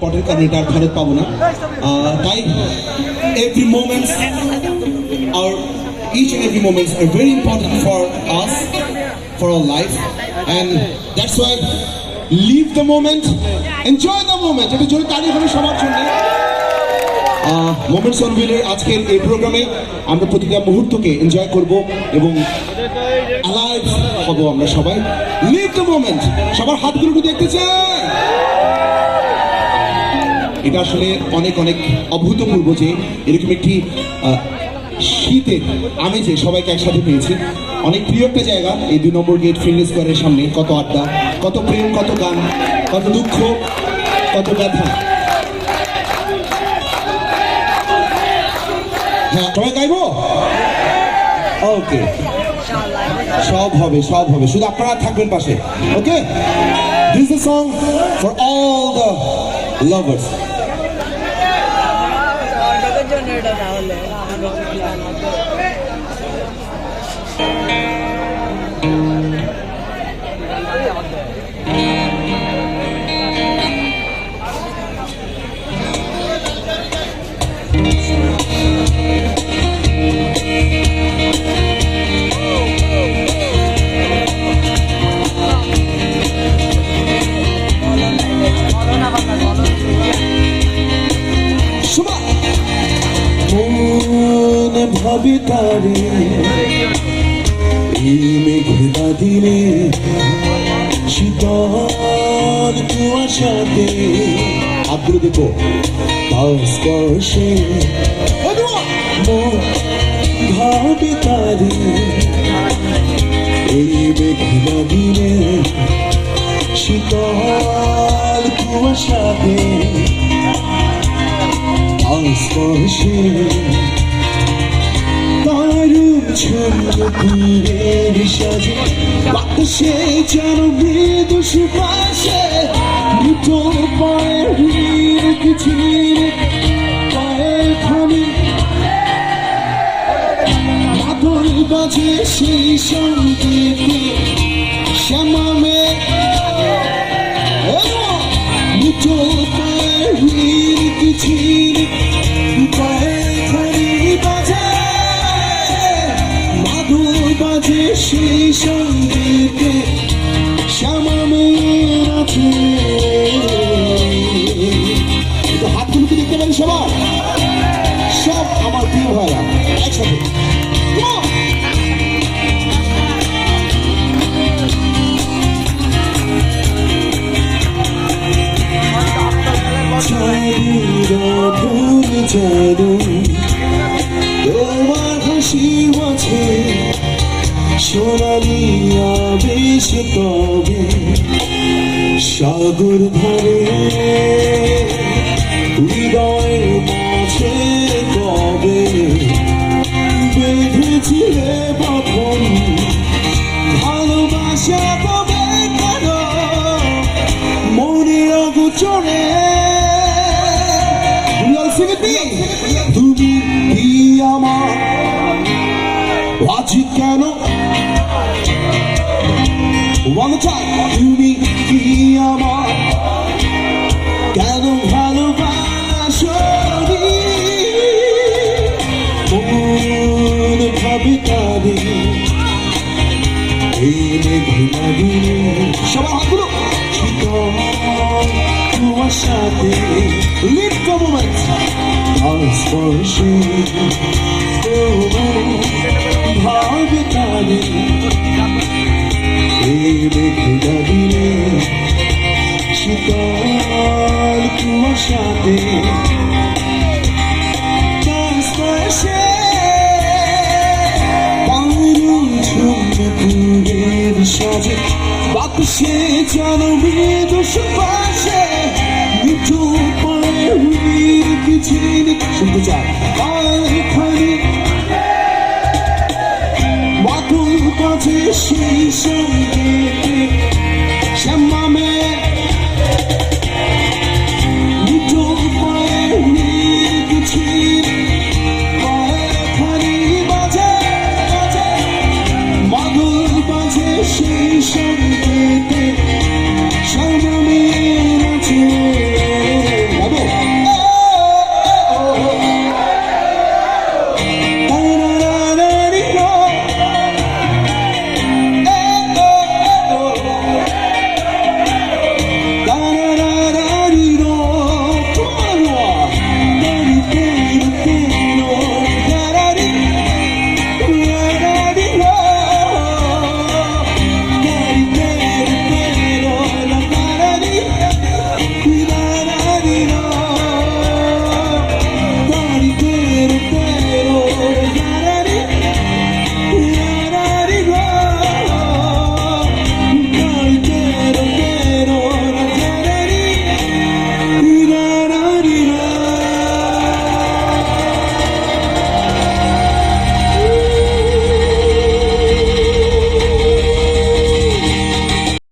পটের কারণে এটা আর ফেরত পাবো না। তাই এভরি মোমেন্টস আর each and every moments are very important for us, for our life, and that's why live the moment, enjoy the moment. এটা জোরে তালি হবে সবার জন্য। মোমেন্টস অন হুইলের আজকের এই প্রোগ্রামে আমরা প্রতিটা মুহূর্তকে এনজয় করব এবং অ্যালাইভ হব আমরা সবাই। Live the moment. সবার হাতগুলো একটু দেখতে চাই। এটা আসলে অনেক অনেক অভূতপূর্ব যে এরকম একটি শীতের আমেজে সবাইকে একসাথে পেয়েছি। অনেক প্রিয় একটা জায়গা এই 2 নম্বর গেট ফিল্ড স্কোয়ারের সামনে। কত আড্ডা, কত প্রেম, কত গান, কত দুঃখ, কত ব্যথা। হ্যাঁ, সবাই গাইবো? ওকে, সব হবে, সব হবে, শুধু আপনারা থাকবেন পাশে। Okay, this is a song for all the lovers. ভাবি তারে এই মেঘলা দিনে শীতল কুয়াশাতে আগ্রহ দেখো স্পর্শে ভাবি তারে এই মেঘলা দিনে শীতল কুয়াশাতে স্পর্শে ছন্দের সাজে বাতাসে যেন মৃদু সুবাসে দুটো পায়ের ছিঁড়ে পায়ের খানি মাদল বাজে সেই সঙ্গীতে শ্যামামে দুটো পায়ের ছিঁড়ে পায়ের খানি বাজে বাজে সেই সঙ্গীতে শ্যামামের আছে। হাতগুলোকে দেখতে পারি সবার, সব আমার প্রিয় ভাইরা একসাথে। তোমার হাসি আছে সোনালি আবেশ তবে সাগর ধারে হৃদয়ের মাঝে কবে বেঁধেছিলে বাঁধন ভালোবাসা তবে কেন মনের অগোচরে তুমি কি আমার আজ কেন তুমি কি আমার কেন ভালোবাসো মন ভাবে তারে এই মেঘলা দিনে সবার হাতগুলো তোমার সাথে লিভ দ্য মোমেন্ট স্পর্শে ভাবে তারে এই মেঘলা দিনে শীতল কুয়াশাতে স্পর্শে পারুল ঝুমপুরের সাজে বাতাসে যেন মৃদু সুবাসে মিঠু পায়ে হুইল কি ঝিলিক শুনতে চায়